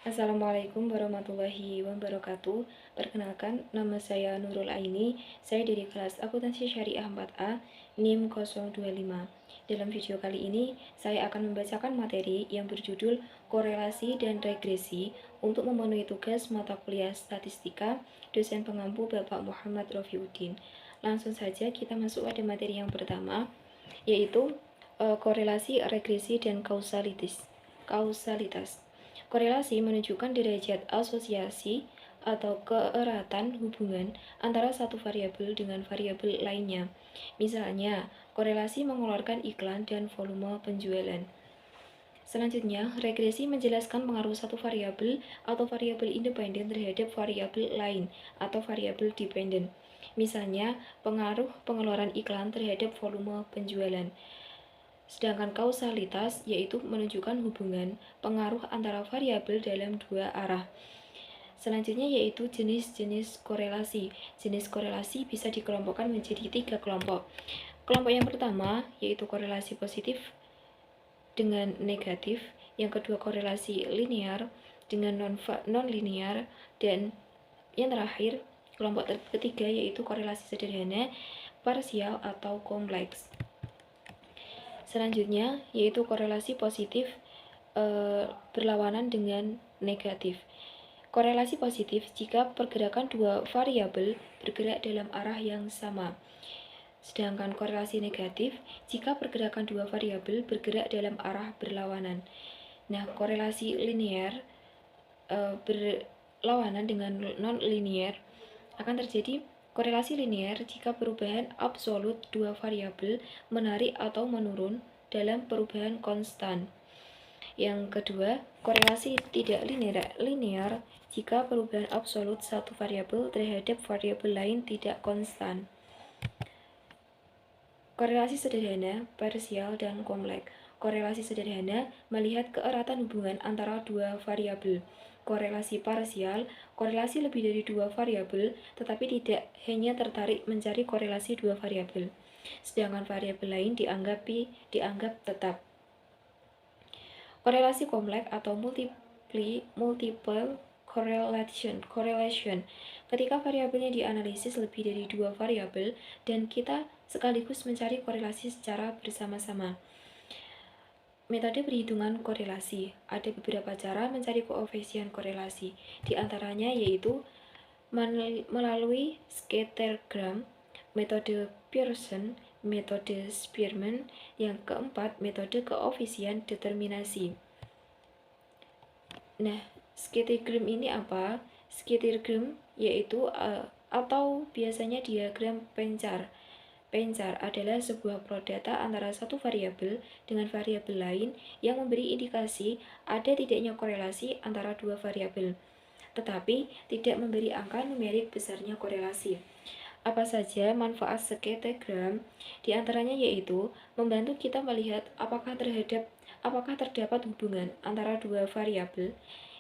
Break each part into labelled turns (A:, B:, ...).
A: Assalamualaikum warahmatullahi wabarakatuh. Perkenalkan, nama saya Nurul Aini. Saya dari kelas Akuntansi Syariah 4A, NIM 025. Dalam video kali ini, saya akan membacakan materi yang berjudul Korelasi dan Regresi untuk memenuhi tugas mata kuliah Statistika dosen pengampu Bapak Muhammad Rofiuddin. Langsung saja kita masuk pada materi yang pertama, yaitu korelasi, regresi, dan kausalitas. Korelasi menunjukkan derajat asosiasi atau keeratan hubungan antara satu variabel dengan variabel lainnya. Misalnya, korelasi mengeluarkan iklan dan volume penjualan. Selanjutnya, regresi menjelaskan pengaruh satu variabel atau variabel independen terhadap variabel lain atau variabel dependen. Misalnya, pengaruh pengeluaran iklan terhadap volume penjualan. Sedangkan kausalitas yaitu menunjukkan hubungan pengaruh antara variabel dalam dua arah. Selanjutnya yaitu jenis-jenis korelasi. Jenis korelasi bisa dikelompokkan menjadi 3 kelompok. Kelompok yang pertama yaitu korelasi positif dengan negatif, yang kedua korelasi linear dengan non-linear, dan yang terakhir kelompok ketiga yaitu korelasi sederhana, parsial atau kompleks. Selanjutnya yaitu korelasi positif berlawanan dengan negatif. Korelasi positif jika pergerakan dua variabel bergerak dalam arah yang sama. Sedangkan korelasi negatif jika pergerakan dua variabel bergerak dalam arah berlawanan. Nah, korelasi linear berlawanan dengan non-linear akan terjadi korelasi linear jika perubahan absolut dua variabel menarik atau menurun dalam perubahan konstan. Yang kedua, korelasi tidak linear jika perubahan absolut satu variabel terhadap variabel lain tidak konstan. Korelasi sederhana, parsial, dan kompleks. Korelasi sederhana melihat keeratan hubungan antara dua variabel. Korelasi parsial, korelasi lebih dari dua variabel, tetapi tidak hanya tertarik mencari korelasi dua variabel, sedangkan variabel lain dianggap tetap. Korelasi kompleks atau multiple correlation. Ketika variabelnya dianalisis lebih dari dua variabel dan kita sekaligus mencari korelasi secara bersama-sama. Metode perhitungan korelasi. Ada beberapa cara mencari koefisien korelasi. Di antaranya yaitu melalui scattergram, metode Pearson, metode Spearman, yang keempat metode koefisien determinasi. Nah, scattergram ini apa? Scattergram yaitu atau biasanya diagram pencar. Pencar adalah sebuah plot data antara satu variabel dengan variabel lain yang memberi indikasi ada tidaknya korelasi antara dua variabel, tetapi tidak memberi angka numerik besarnya korelasi. Apa saja manfaat scattergram? Di antaranya yaitu membantu kita melihat apakah terdapat hubungan antara dua variabel.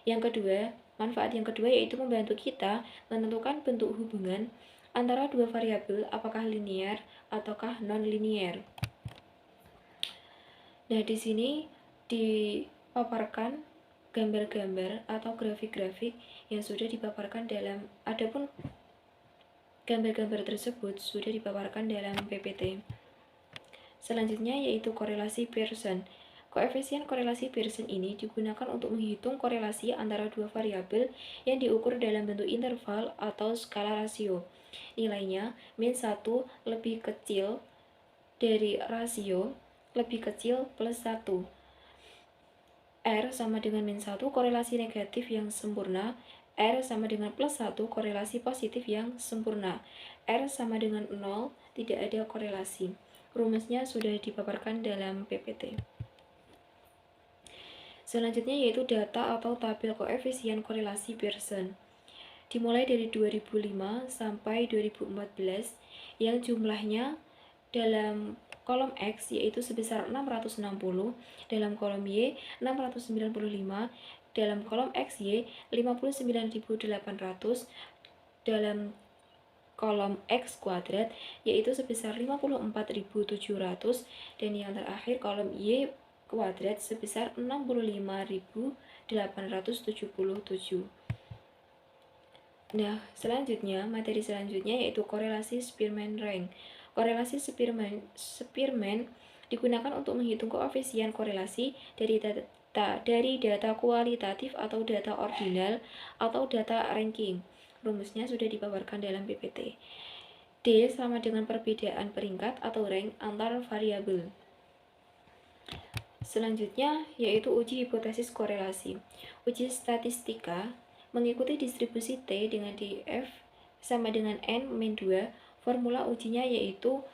A: Yang kedua, manfaat yang kedua yaitu membantu kita menentukan bentuk hubungan antara dua variabel, apakah linear ataukah non-linear. Nah, di sini dipaparkan gambar-gambar atau grafik-grafik yang sudah dipaparkan dalam, adapun gambar-gambar tersebut sudah dipaparkan dalam PPT. Selanjutnya yaitu korelasi Pearson. Koefisien korelasi Pearson ini digunakan untuk menghitung korelasi antara dua variabel yang diukur dalam bentuk interval atau skala rasio. Nilainya min 1 lebih kecil dari rasio lebih kecil plus 1. R sama dengan min 1 korelasi negatif yang sempurna. R sama dengan plus 1 korelasi positif yang sempurna. R sama dengan 0 tidak ada korelasi. Rumusnya sudah dipaparkan dalam PPT. Selanjutnya yaitu data atau tabel koefisien korelasi Pearson. Dimulai dari 2005 sampai 2014 yang jumlahnya dalam kolom X yaitu sebesar 660, dalam kolom Y 695, dalam kolom XY 59.800, dalam kolom X kuadrat yaitu sebesar 54.700, dan yang terakhir kolom Y kuadrat sebesar 65.877. Nah, selanjutnya, materi selanjutnya yaitu korelasi Spearman-Rank. Korelasi Spearman digunakan untuk menghitung koefisien korelasi dari data kualitatif atau data ordinal atau data ranking. Rumusnya sudah dipaparkan dalam PPT. D sama dengan perbedaan peringkat atau rank antar variabel. Selanjutnya yaitu uji hipotesis korelasi. Uji statistika mengikuti distribusi T dengan df sama dengan N min 2. Formula ujinya yaitu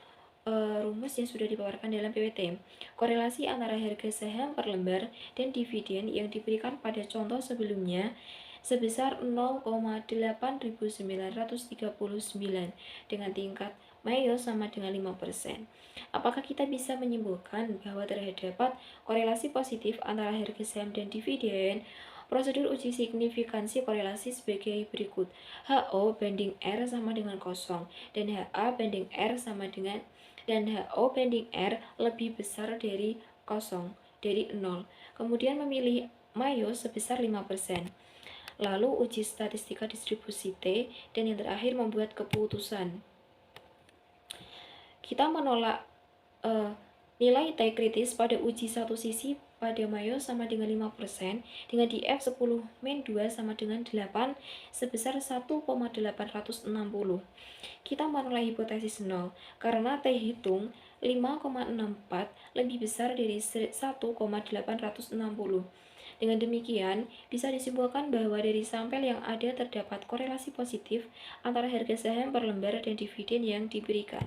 A: rumus yang sudah dipaparkan dalam PPT. Korelasi antara harga saham per lembar dan dividen yang diberikan pada contoh sebelumnya sebesar 0,8939 dengan tingkat Mayo sama dengan 5%. Apakah kita bisa menyimpulkan bahwa terdapat korelasi positif antara harga saham dan dividen? Prosedur uji signifikansi korelasi sebagai berikut. HO banding R sama dengan 0 dan HA banding R sama dengan dan HO banding R lebih besar dari 0, dari 0. Kemudian memilih Mayo sebesar 5%. Lalu uji statistika distribusi T, dan yang terakhir membuat keputusan. Kita menolak nilai T kritis pada uji satu sisi pada Mayo sama dengan 5% dengan df 10 min 2 sama dengan 8 sebesar 1,860. Kita menolak hipotesis 0 karena T hitung 5,64 lebih besar dari 1,860. Dengan demikian, bisa disimpulkan bahwa dari sampel yang ada terdapat korelasi positif antara harga saham per lembar dan dividen yang diberikan.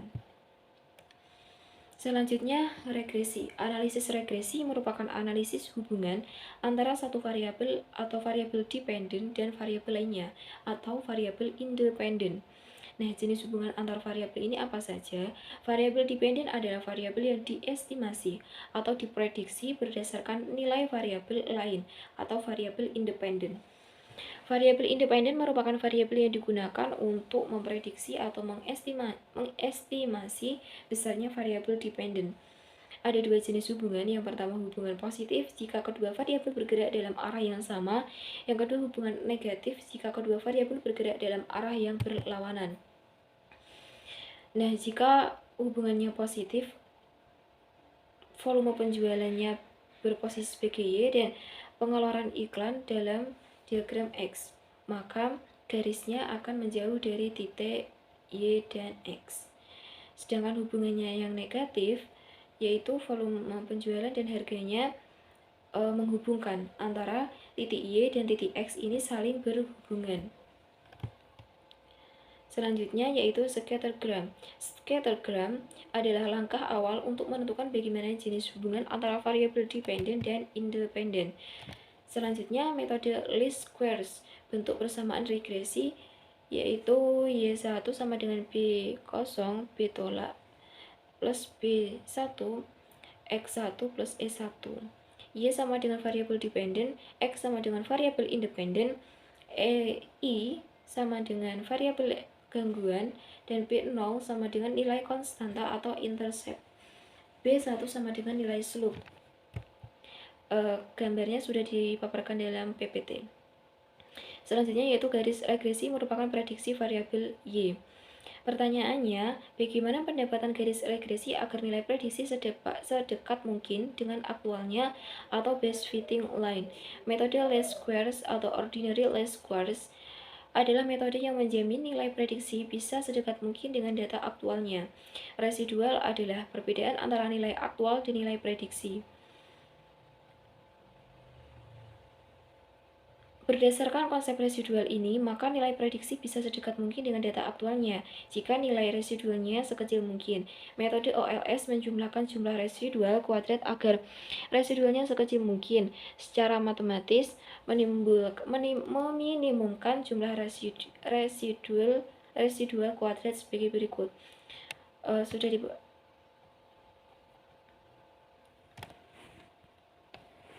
A: Selanjutnya, regresi. Analisis regresi merupakan analisis hubungan antara satu variabel atau variabel dependen dan variabel lainnya atau variabel independen. Nah, jenis hubungan antar variabel ini apa saja? Variabel dependen adalah variabel yang diestimasi atau diprediksi berdasarkan nilai variabel lain atau variabel independen. Variabel independen merupakan variabel yang digunakan untuk memprediksi atau mengestimasi besarnya variabel dependen. Ada dua jenis hubungan. Yang pertama hubungan positif jika kedua variabel bergerak dalam arah yang sama. Yang kedua hubungan negatif jika kedua variabel bergerak dalam arah yang berlawanan. Nah, jika hubungannya positif, volume penjualannya berposisi sebagai Y dan pengeluaran iklan dalam diagram X, maka garisnya akan menjauh dari titik Y dan X. Sedangkan hubungannya yang negatif, yaitu volume penjualan dan harganya menghubungkan antara titik Y dan titik X ini saling berhubungan. Selanjutnya yaitu scattergram. Scattergram adalah langkah awal untuk menentukan bagaimana jenis hubungan antara variabel dependen dan independen. Selanjutnya metode least squares. Bentuk persamaan regresi yaitu Y1 sama dengan B0 B tolak plus B1 X1 plus E1. Y sama dengan variabel dependen, X sama dengan variabel independen, I sama dengan variabel gangguan, dan B0 sama dengan nilai konstanta atau intercept. B1 sama dengan nilai slope. Gambarnya sudah dipaparkan dalam PPT. Selanjutnya yaitu garis regresi merupakan prediksi variabel Y. Pertanyaannya, bagaimana pendapatan garis regresi agar nilai prediksi sedekat mungkin dengan aktualnya atau best fitting line? Metode least squares atau ordinary least squares adalah metode yang menjamin nilai prediksi bisa sedekat mungkin dengan data aktualnya. Residual adalah perbedaan antara nilai aktual dan nilai prediksi. Berdasarkan konsep residual ini, maka nilai prediksi bisa sedekat mungkin dengan data aktualnya jika nilai residualnya sekecil mungkin. Metode OLS menjumlahkan jumlah residual kuadrat agar residualnya sekecil mungkin. Secara matematis, meminimumkan jumlah residual kuadrat sebagai berikut.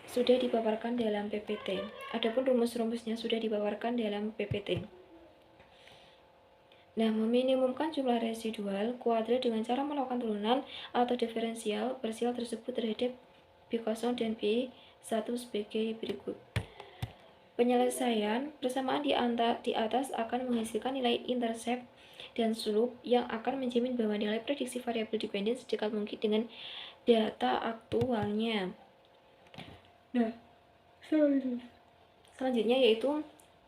A: Sudah dipaparkan dalam PPT. Adapun rumus-rumusnya sudah dipaparkan dalam PPT. Nah, meminimumkan jumlah residual kuadrat dengan cara melakukan turunan atau diferensial parsial tersebut terhadap B0 dan B1 sebagai berikut. Penyelesaian persamaan di atas akan menghasilkan nilai intercept dan slope yang akan menjamin bahwa nilai prediksi variabel dependen sedekat mungkin dengan data aktualnya. Nah, selanjutnya yaitu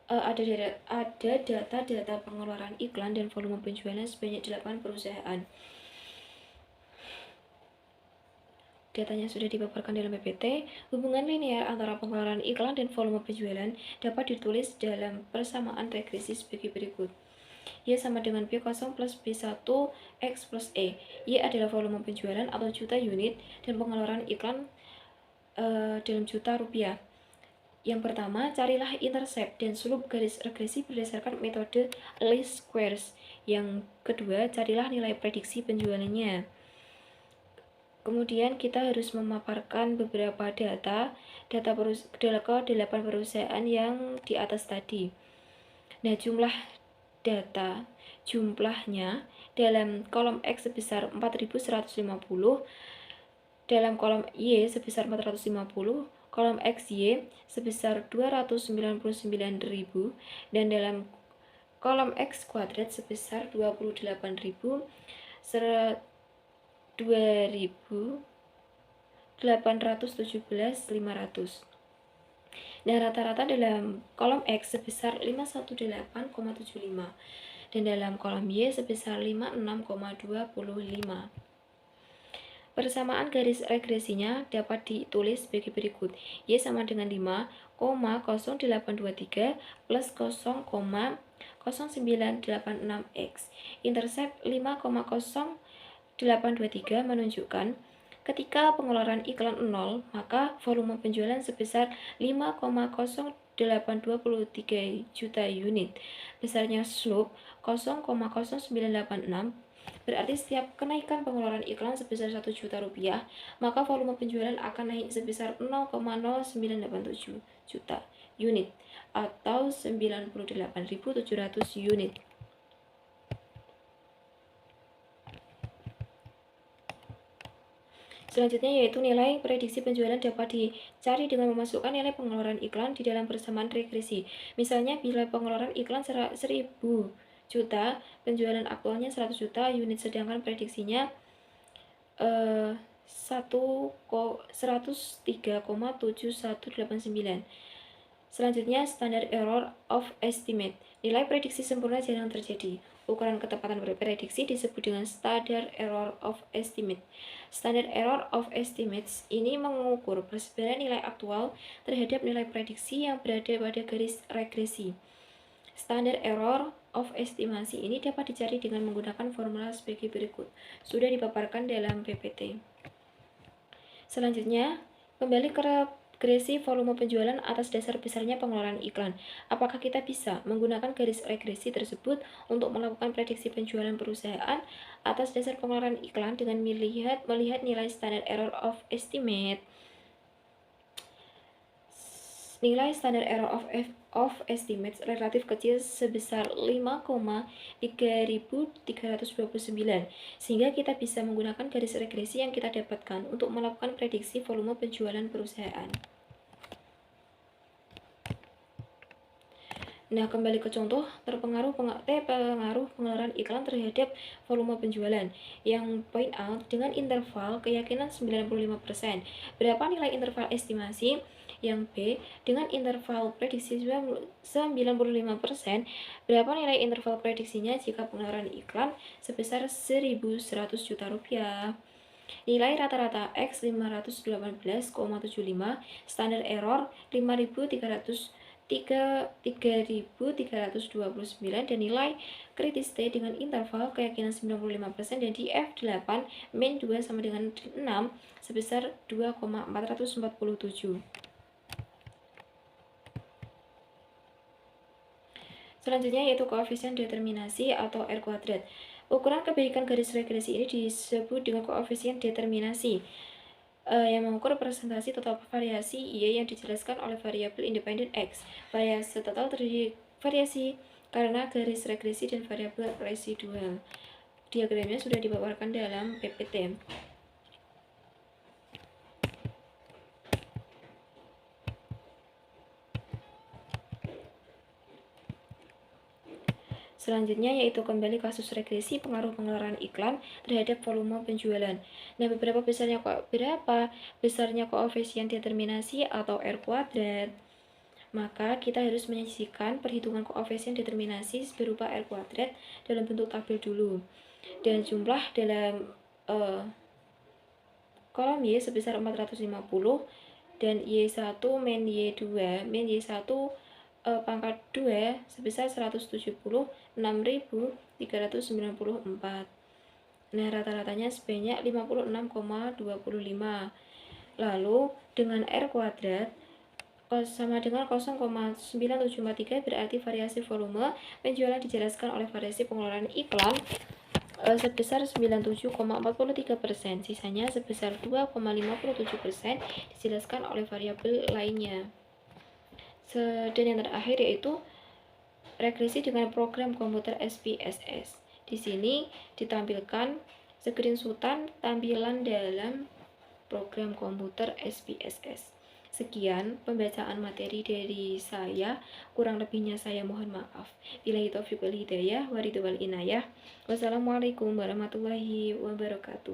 A: ada data pengeluaran iklan dan volume penjualan sebanyak 8 perusahaan. Datanya sudah dipaparkan dalam PPT. Hubungan linear antara pengeluaran iklan dan volume penjualan dapat ditulis dalam persamaan regresi sebagai berikut. Y sama dengan B0 plus B1 X plus E. Y adalah volume penjualan atau juta unit dan pengeluaran iklan dalam juta rupiah. Yang pertama, carilah intercept dan slope garis regresi berdasarkan metode least squares. Yang kedua, carilah nilai prediksi penjualannya. Kemudian kita harus memaparkan beberapa data ke 8 perusahaan yang di atas tadi. Nah, jumlahnya dalam kolom X sebesar 4150, dalam kolom Y sebesar 450, kolom XY sebesar 299.000, dan dalam kolom X kuadrat sebesar 28.000, 2.817.500. Nah, rata-rata dalam kolom X sebesar 518,75 dan dalam kolom Y sebesar 56,25. Persamaan garis regresinya dapat ditulis sebagai berikut. Y sama dengan 5,0823 plus 0,0986X. Intercept 5,0823 menunjukkan ketika pengeluaran iklan 0, maka volume penjualan sebesar 5,0823 juta unit. Besarnya slope 0,0986, berarti setiap kenaikan pengeluaran iklan sebesar 1 juta rupiah, maka volume penjualan akan naik sebesar 0,0987 juta unit atau 98.700 unit. Selanjutnya yaitu nilai prediksi penjualan dapat dicari dengan memasukkan nilai pengeluaran iklan di dalam persamaan regresi. Misalnya bila pengeluaran iklan 1.000 juta, penjualan aktualnya 100 juta unit, sedangkan prediksinya 103,7189. Selanjutnya, standard error of estimate. Nilai prediksi sempurna jarang terjadi. Ukuran ketepatan prediksi disebut dengan standard error of estimate. Standard error of estimates ini mengukur persebaran nilai aktual terhadap nilai prediksi yang berada pada garis regresi. Standard error of estimasi ini dapat dicari dengan menggunakan formula sebagai berikut. Sudah dipaparkan dalam PPT. Selanjutnya, kembali ke regresi volume penjualan atas dasar besarnya pengeluaran iklan. Apakah kita bisa menggunakan garis regresi tersebut untuk melakukan prediksi penjualan perusahaan atas dasar pengeluaran iklan dengan melihat nilai standard error of estimate? Nilai standard error of estimates relatif kecil sebesar 5,3329, sehingga kita bisa menggunakan garis regresi yang kita dapatkan untuk melakukan prediksi volume penjualan perusahaan. Nah, kembali ke contoh, pengaruh pengeluaran iklan terhadap volume penjualan. Yang point out dengan interval keyakinan 95%. Berapa nilai interval estimasi? Yang B, dengan interval prediksi 95%, berapa nilai interval prediksinya jika pengeluaran iklan sebesar 1.100 juta rupiah? Nilai rata-rata X 518,75, standar error 3.329, dan nilai kritis T dengan interval keyakinan 95% dan di F8 min 2 sama dengan 6 sebesar 2,447. Selanjutnya yaitu koefisien determinasi atau R kuadrat. Ukuran kebaikan garis regresi ini disebut dengan koefisien determinasi yang mengukur presentasi total variasi Y yang dijelaskan oleh variabel independen X. Variasi total terdiri variasi karena garis regresi dan variabel residual. Diagramnya sudah dipaparkan dalam PPT. Selanjutnya yaitu kembali kasus regresi pengaruh pengeluaran iklan terhadap volume penjualan. Nah, berapa besarnya koefisien determinasi atau R kuadrat? Maka kita harus menyisihkan perhitungan koefisien determinasi berupa R kuadrat dalam bentuk tabel dulu. Dan jumlah dalam kolom Y sebesar 450 dan Y1 min Y2 min Y1 pangkat 2 sebesar 176.394. Nah, rata-ratanya sebanyak 56,25. Lalu dengan R kuadrat sama dengan 0,9743 berarti variasi volume penjualan dijelaskan oleh variasi pengeluaran iklan sebesar 97,43%, sisanya sebesar 2,57% dijelaskan oleh variabel lainnya. Dan yang terakhir yaitu regresi dengan program komputer SPSS. Di sini ditampilkan screenshotan tampilan dalam program komputer SPSS. Sekian pembacaan materi dari saya, kurang lebihnya saya mohon maaf. Billahi taufiq wal hidayah, wa ridwal inayah. Wassalamualaikum warahmatullahi wabarakatuh.